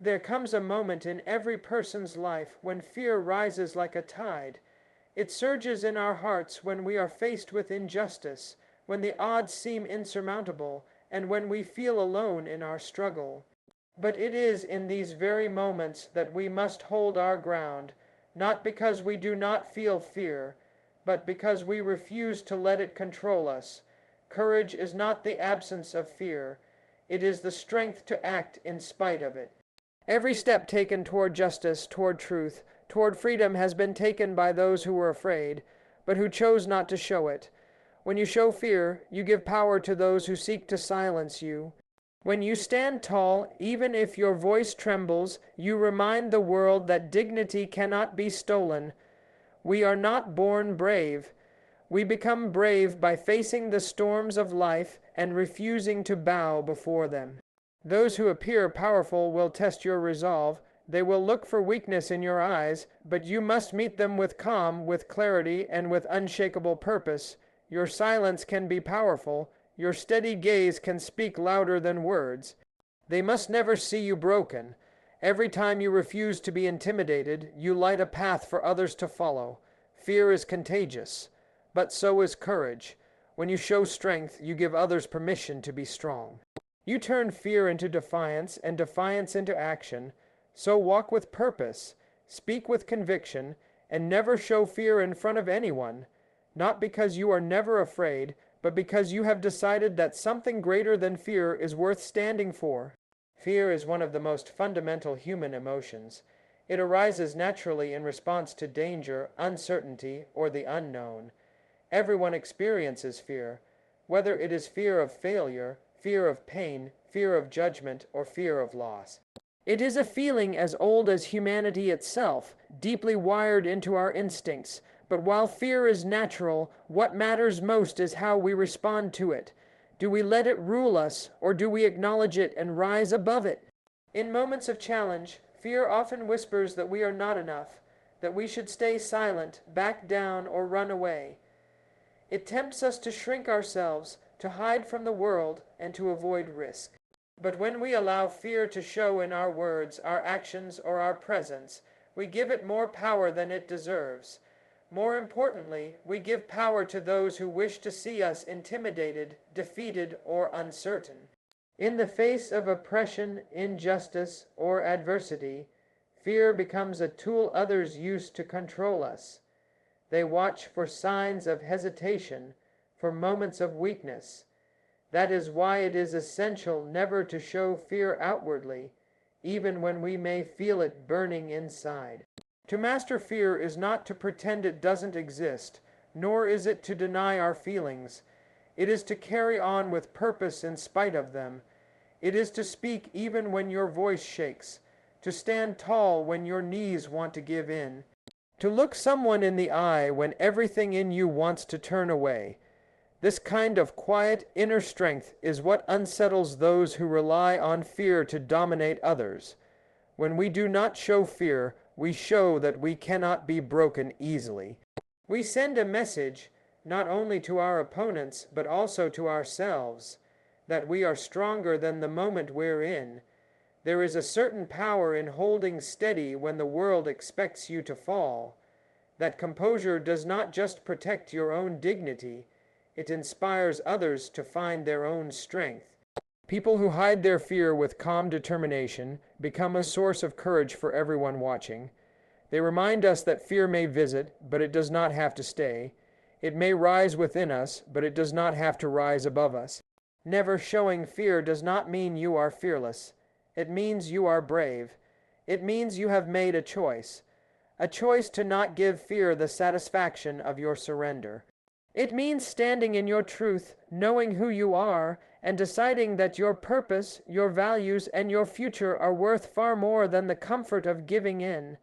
There comes a moment in every person's life when fear rises like a tide. It surges in our hearts when we are faced with injustice, when the odds seem insurmountable, and when we feel alone in our struggle. But it is in these very moments that we must hold our ground, not because we do not feel fear, but because we refuse to let it control us. Courage is not the absence of fear. It is the strength to act in spite of it. Every step taken toward justice, toward truth, toward freedom has been taken by those who were afraid, but who chose not to show it. When you show fear, you give power to those who seek to silence you. When you stand tall, even if your voice trembles, you remind the world that dignity cannot be stolen. We are not born brave. We become brave by facing the storms of life and refusing to bow before them. Those who appear powerful will test your resolve. They will look for weakness in your eyes, but you must meet them with calm, with clarity, and with unshakable purpose. Your silence can be powerful. Your steady gaze can speak louder than words. They must never see you broken. Every time you refuse to be intimidated, you light a path for others to follow. Fear is contagious, but so is courage. When you show strength, you give others permission to be strong. You turn fear into defiance and defiance into action. So walk with purpose, speak with conviction, and never show fear in front of anyone, not because you are never afraid, but because you have decided that something greater than fear is worth standing for. Fear is one of the most fundamental human emotions. It arises naturally in response to danger, uncertainty, or the unknown. Everyone experiences fear, whether it is fear of failure, fear of pain, fear of judgment, or fear of loss. It is a feeling as old as humanity itself, deeply wired into our instincts. But while fear is natural, what matters most is how we respond to it. Do we let it rule us, or do we acknowledge it and rise above it? In moments of challenge, fear often whispers that we are not enough, that we should stay silent, back down, or run away. It tempts us to shrink ourselves, to hide from the world, and to avoid risk. But when we allow fear to show in our words, our actions, or our presence, we give it more power than it deserves. More importantly, we give power to those who wish to see us intimidated, defeated, or uncertain. In the face of oppression, injustice, or adversity, fear becomes a tool others use to control us. They watch for signs of hesitation, for moments of weakness. That is why it is essential never to show fear outwardly, even when we may feel it burning inside. To master fear is not to pretend it doesn't exist, nor is it to deny our feelings. It is to carry on with purpose in spite of them. It is to speak even when your voice shakes, to stand tall when your knees want to give in, to look someone in the eye when everything in you wants to turn away. This kind of quiet inner strength is what unsettles those who rely on fear to dominate others. When we do not show fear, we show that we cannot be broken easily. We send a message, not only to our opponents, but also to ourselves, that we are stronger than the moment we're in. There is a certain power in holding steady when the world expects you to fall. That composure does not just protect your own dignity, it inspires others to find their own strength. People who hide their fear with calm determination become a source of courage for everyone watching. They remind us that fear may visit, but it does not have to stay. It may rise within us, but it does not have to rise above us. Never showing fear does not mean you are fearless. It means you are brave. It means you have made a choice to not give fear the satisfaction of your surrender. It means standing in your truth, knowing who you are, and deciding that your purpose, your values, and your future are worth far more than the comfort of giving in.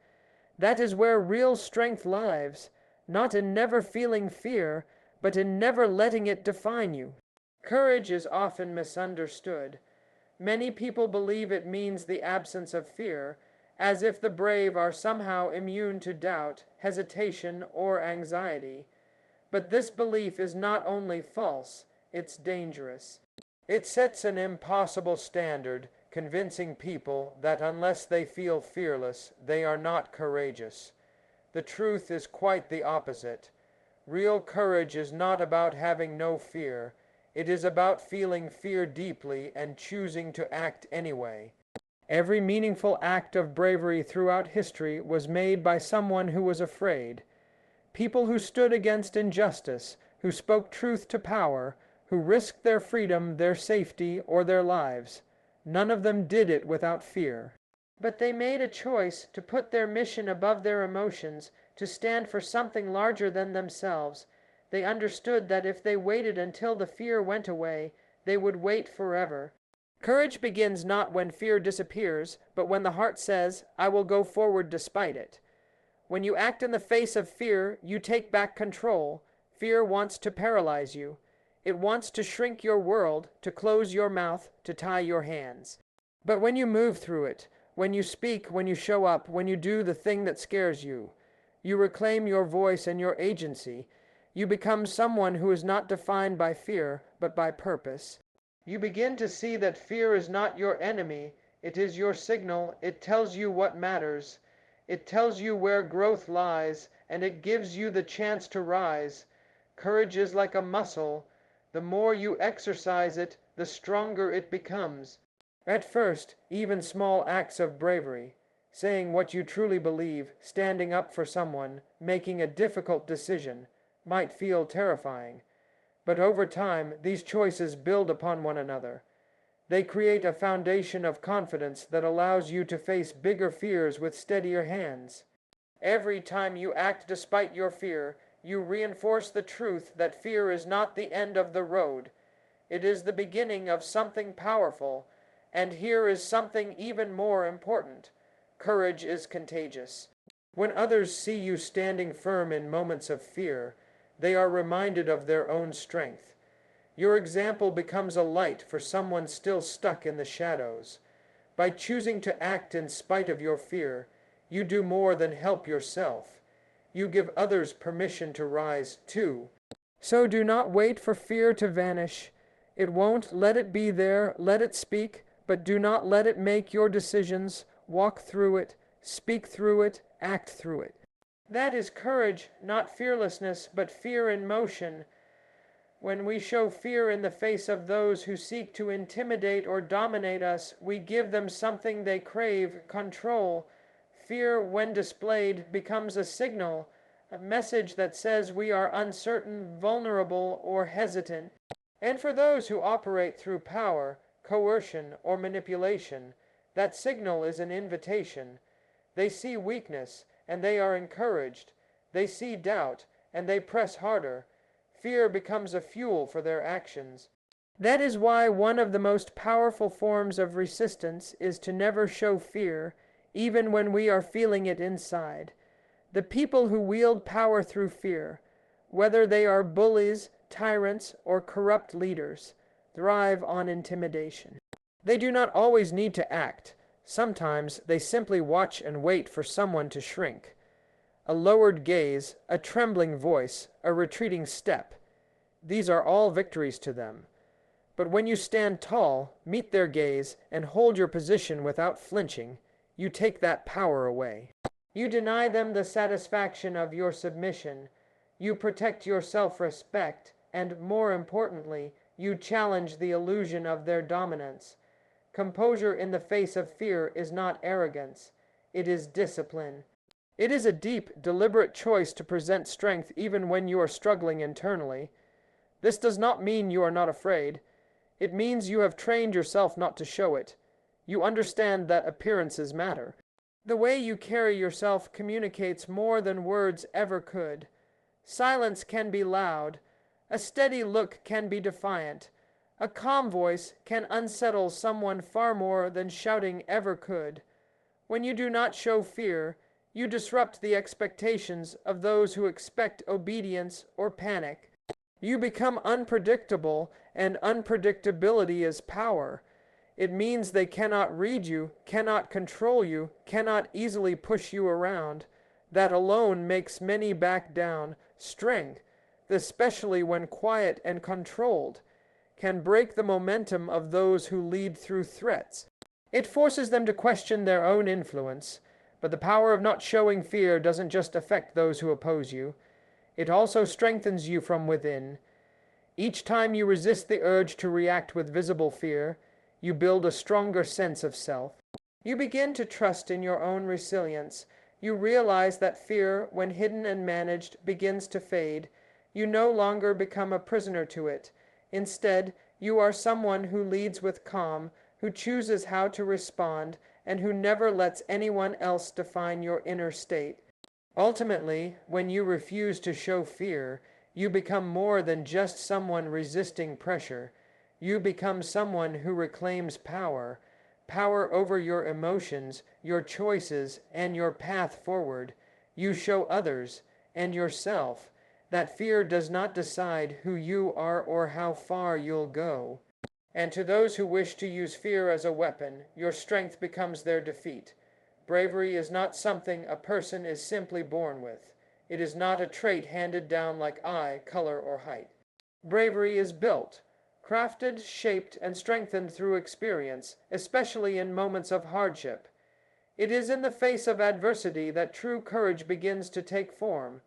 That is where real strength lies, not in never feeling fear, but in never letting it define you. Courage is often misunderstood. Many people believe it means the absence of fear, as if the brave are somehow immune to doubt, hesitation, or anxiety. But this belief is not only false, it's dangerous. It sets an impossible standard, convincing people that unless they feel fearless, they are not courageous. The truth is quite the opposite. Real courage is not about having no fear. It is about feeling fear deeply and choosing to act anyway. Every meaningful act of bravery throughout history was made by someone who was afraid. People who stood against injustice, who spoke truth to power, who risked their freedom, their safety, or their lives. None of them did it without fear. But they made a choice to put their mission above their emotions, to stand for something larger than themselves. They understood that if they waited until the fear went away, they would wait forever. Courage begins not when fear disappears, but when the heart says, "I will go forward despite it." When you act in the face of fear, you take back control. Fear wants to paralyze you. It wants to shrink your world, to close your mouth, to tie your hands. But when you move through it, when you speak, when you show up, when you do the thing that scares you, you reclaim your voice and your agency. You become someone who is not defined by fear, but by purpose. You begin to see that fear is not your enemy. It is your signal. It tells you what matters. It tells you where growth lies, and it gives you the chance to rise. Courage is like a muscle. The more you exercise it, the stronger it becomes. At first, even small acts of bravery, saying what you truly believe, standing up for someone, making a difficult decision, might feel terrifying. But over time, these choices build upon one another. They create a foundation of confidence that allows you to face bigger fears with steadier hands. Every time you act despite your fear, you reinforce the truth that fear is not the end of the road. It is the beginning of something powerful, and here is something even more important. Courage is contagious. When others see you standing firm in moments of fear, they are reminded of their own strength. Your example becomes a light for someone still stuck in the shadows. By choosing to act in spite of your fear, you do more than help yourself. You give others permission to rise too. So do not wait for fear to vanish. It won't. Let it be there, let it speak, but do not let it make your decisions. Walk through it, speak through it, act through it. That is courage, not fearlessness, but fear in motion. When we show fear in the face of those who seek to intimidate or dominate us, we give them something they crave, control. Fear, when displayed, becomes a signal, a message that says we are uncertain, vulnerable, or hesitant. And for those who operate through power, coercion, or manipulation, that signal is an invitation. They see weakness, and they are encouraged. They see doubt, and they press harder. Fear becomes a fuel for their actions. That is why one of the most powerful forms of resistance is to never show fear, even when we are feeling it inside. The people who wield power through fear, whether they are bullies, tyrants, or corrupt leaders, thrive on intimidation. They do not always need to act. Sometimes they simply watch and wait for someone to shrink. A lowered gaze, a trembling voice, a retreating step. These are all victories to them. But when you stand tall, meet their gaze, and hold your position without flinching, you take that power away. You deny them the satisfaction of your submission. You protect your self-respect, and more importantly, you challenge the illusion of their dominance. Composure in the face of fear is not arrogance. It is discipline. It is a deep, deliberate choice to present strength even when you are struggling internally. This does not mean you are not afraid. It means you have trained yourself not to show it. You understand that appearances matter. The way you carry yourself communicates more than words ever could. Silence can be loud. A steady look can be defiant. A calm voice can unsettle someone far more than shouting ever could. When you do not show fear, you disrupt the expectations of those who expect obedience or panic. You become unpredictable, and unpredictability is power. It means they cannot read you, cannot control you, cannot easily push you around. That alone makes many back down. Strength, especially when quiet and controlled, can break the momentum of those who lead through threats. It forces them to question their own influence, but the power of not showing fear doesn't just affect those who oppose you, it also strengthens you from within. Each time you resist the urge to react with visible fear, you build a stronger sense of self. You begin to trust in your own resilience. You realize that fear, when hidden and managed, begins to fade. You no longer become a prisoner to it. Instead, you are someone who leads with calm, who chooses how to respond, and who never lets anyone else define your inner state. Ultimately, when you refuse to show fear, you become more than just someone resisting pressure. You become someone who reclaims power, power over your emotions, your choices, and your path forward. You show others, and yourself, that fear does not decide who you are or how far you'll go. And to those who wish to use fear as a weapon, your strength becomes their defeat. Bravery is not something a person is simply born with. It is not a trait handed down like eye, color, or height. Bravery is built, crafted, shaped, and strengthened through experience, especially in moments of hardship. It is in the face of adversity that true courage begins to take form.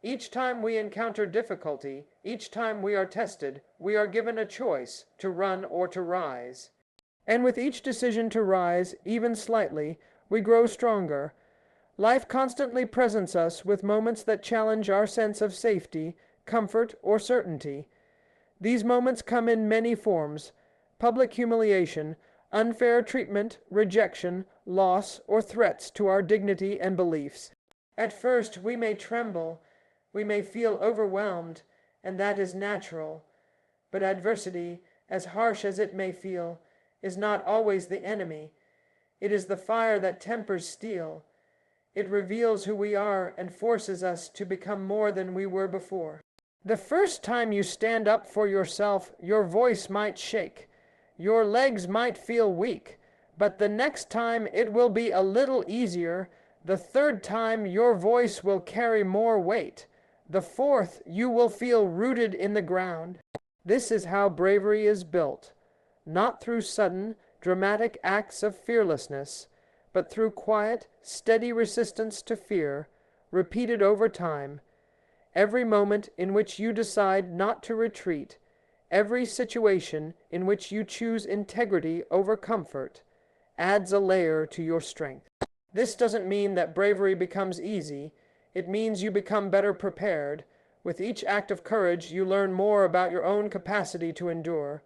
Each time we encounter difficulty, each time we are tested, we are given a choice to run or to rise. And with each decision to rise, even slightly, we grow stronger. Life constantly presents us with moments that challenge our sense of safety, comfort, or certainty. These moments come in many forms: public humiliation, unfair treatment, rejection, loss, or threats to our dignity and beliefs. At first, we may tremble, we may feel overwhelmed, and that is natural. But adversity, as harsh as it may feel, is not always the enemy. It is the fire that tempers steel. It reveals who we are and forces us to become more than we were before. The first time you stand up for yourself, your voice might shake. Your legs might feel weak. But the next time it will be a little easier. The third time your voice will carry more weight. The fourth, you will feel rooted in the ground. This is how bravery is built, not through sudden, dramatic acts of fearlessness, but through quiet, steady resistance to fear, repeated over time. Every moment in which you decide not to retreat, every situation in which you choose integrity over comfort, adds a layer to your strength. This doesn't mean that bravery becomes easy. It means you become better prepared. With each act of courage, you learn more about your own capacity to endure.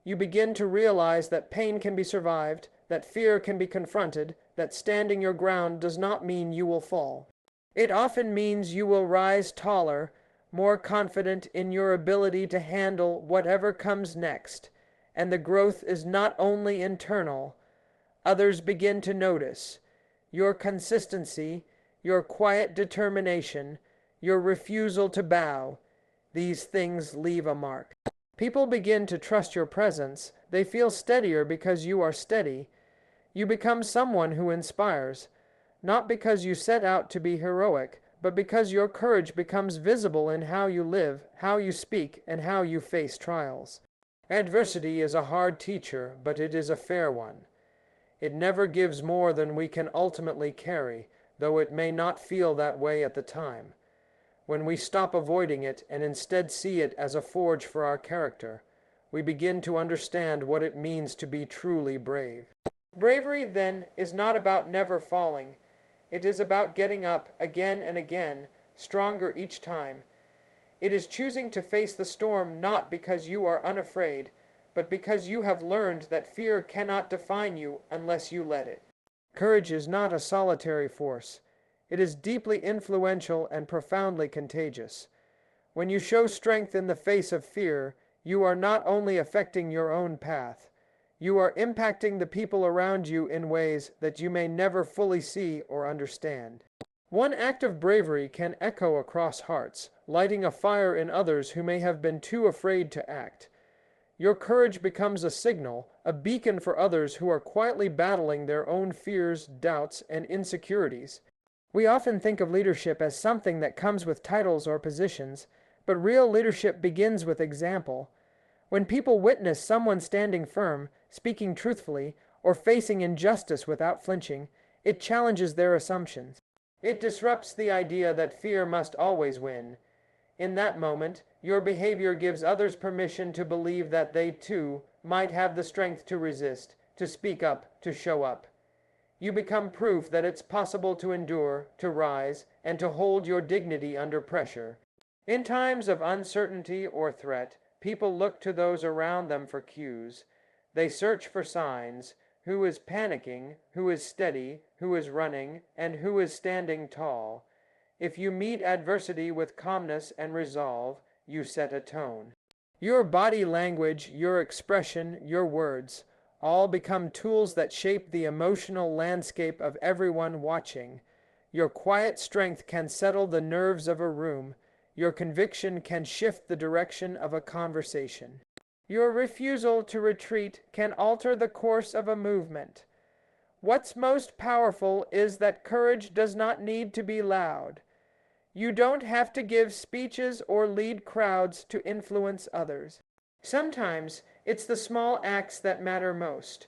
You begin to realize that pain can be survived, that fear can be confronted, that standing your ground does not mean you will fall. It often means you will rise taller, more confident in your ability to handle whatever comes next. And the growth is not only internal. Others begin to notice your consistency, your quiet determination, your refusal to bow. These things leave a mark. People begin to trust your presence. They feel steadier because you are steady. You become someone who inspires, not because you set out to be heroic, but because your courage becomes visible in how you live, how you speak, and how you face trials. Adversity is a hard teacher, but it is a fair one. It never gives more than we can ultimately carry, though it may not feel that way at the time. When we stop avoiding it and instead see it as a forge for our character, we begin to understand what it means to be truly brave. Bravery, then, is not about never falling. It is about getting up again and again, stronger each time. It is choosing to face the storm not because you are unafraid, but because you have learned that fear cannot define you unless you let it. Courage is not a solitary force. It is deeply influential and profoundly contagious. When you show strength in the face of fear, you are not only affecting your own path, you are impacting the people around you in ways that you may never fully see or understand. One act of bravery can echo across hearts, lighting a fire in others who may have been too afraid to act. Your courage becomes a signal, a beacon for others who are quietly battling their own fears, doubts, and insecurities. We often think of leadership as something that comes with titles or positions, but real leadership begins with example. When people witness someone standing firm, speaking truthfully, or facing injustice without flinching, it challenges their assumptions. It disrupts the idea that fear must always win. In that moment, your behavior gives others permission to believe that they, too, might have the strength to resist, to speak up, to show up. You become proof that it's possible to endure, to rise, and to hold your dignity under pressure. In times of uncertainty or threat, people look to those around them for cues. They search for signs: who is panicking, who is steady, who is running, and who is standing tall. If you meet adversity with calmness and resolve, you set a tone. Your body language, your expression, your words, all become tools that shape the emotional landscape of everyone watching. Your quiet strength can settle the nerves of a room. Your conviction can shift the direction of a conversation. Your refusal to retreat can alter the course of a movement. What's most powerful is that courage does not need to be loud. You don't have to give speeches or lead crowds to influence others. Sometimes it's the small acts that matter most.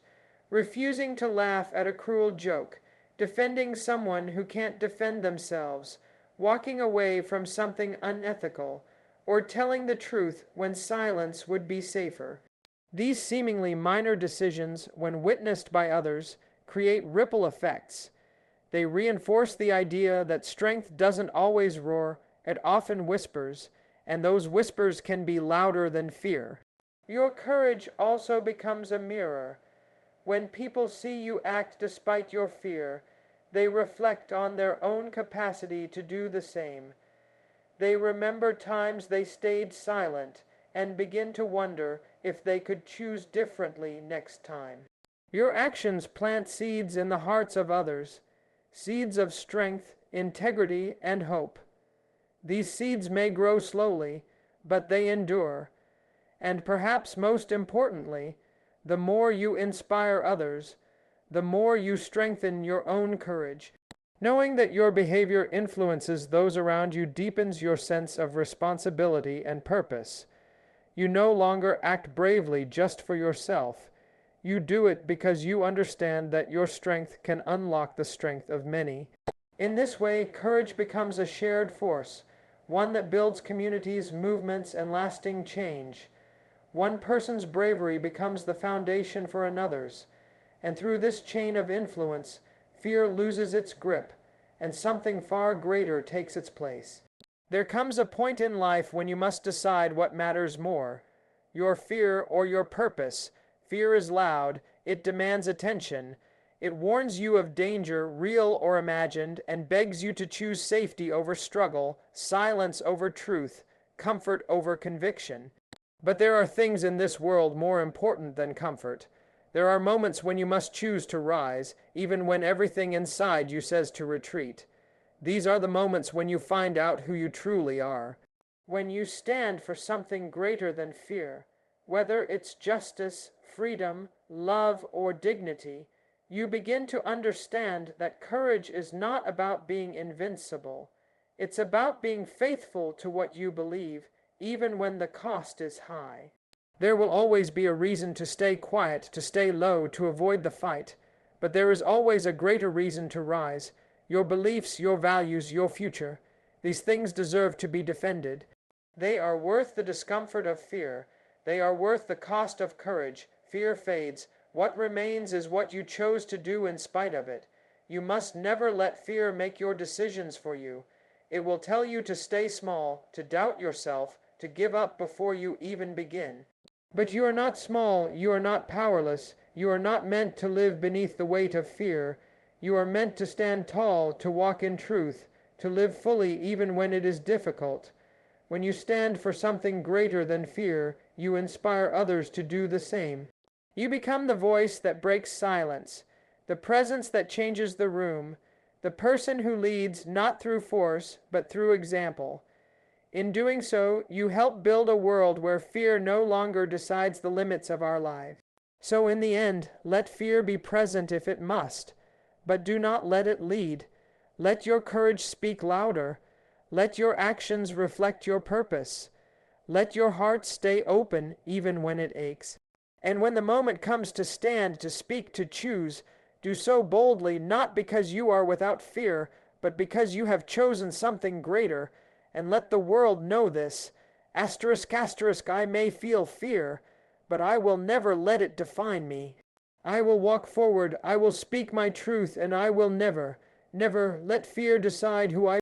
Refusing to laugh at a cruel joke, defending someone who can't defend themselves, walking away from something unethical, or telling the truth when silence would be safer. These seemingly minor decisions, when witnessed by others, create ripple effects. They reinforce the idea that strength doesn't always roar, it often whispers, and those whispers can be louder than fear. Your courage also becomes a mirror. When people see you act despite your fear, they reflect on their own capacity to do the same. They remember times they stayed silent and begin to wonder if they could choose differently next time. Your actions plant seeds in the hearts of others, seeds of strength, integrity, and hope. These seeds may grow slowly, but they endure. And perhaps most importantly, the more you inspire others, the more you strengthen your own courage. Knowing that your behavior influences those around you deepens your sense of responsibility and purpose. You no longer act bravely just for yourself. You do it because you understand that your strength can unlock the strength of many. In this way, courage becomes a shared force, one that builds communities, movements, and lasting change. One person's bravery becomes the foundation for another's, and through this chain of influence, fear loses its grip, and something far greater takes its place. There comes a point in life when you must decide what matters more, your fear or your purpose. Fear is loud, it demands attention, it warns you of danger, real or imagined, and begs you to choose safety over struggle, silence over truth, comfort over conviction. But there are things in this world more important than comfort. There are moments when you must choose to rise, even when everything inside you says to retreat. These are the moments when you find out who you truly are. When you stand for something greater than fear, whether it's justice, freedom, love, or dignity, you begin to understand that courage is not about being invincible. It's about being faithful to what you believe, even when the cost is high. There will always be a reason to stay quiet, to stay low, to avoid the fight. But there is always a greater reason to rise. Your beliefs, your values, your future. These things deserve to be defended. They are worth the discomfort of fear. They are worth the cost of courage. Fear fades. What remains is what you chose to do in spite of it. You must never let fear make your decisions for you. It will tell you to stay small, to doubt yourself, to give up before you even begin. But you are not small, you are not powerless, you are not meant to live beneath the weight of fear. You are meant to stand tall, to walk in truth, to live fully even when it is difficult. When you stand for something greater than fear, you inspire others to do the same. You become the voice that breaks silence, the presence that changes the room, the person who leads not through force, but through example. In doing so, you help build a world where fear no longer decides the limits of our lives. So in the end, let fear be present if it must, but do not let it lead. Let your courage speak louder. Let your actions reflect your purpose. Let your heart stay open even when it aches. And when the moment comes to stand, to speak, to choose, do so boldly, not because you are without fear, but because you have chosen something greater. And let the world know this. Asterisk, asterisk, I may feel fear, but I will never let it define me. I will walk forward, I will speak my truth, and I will never, never let fear decide who I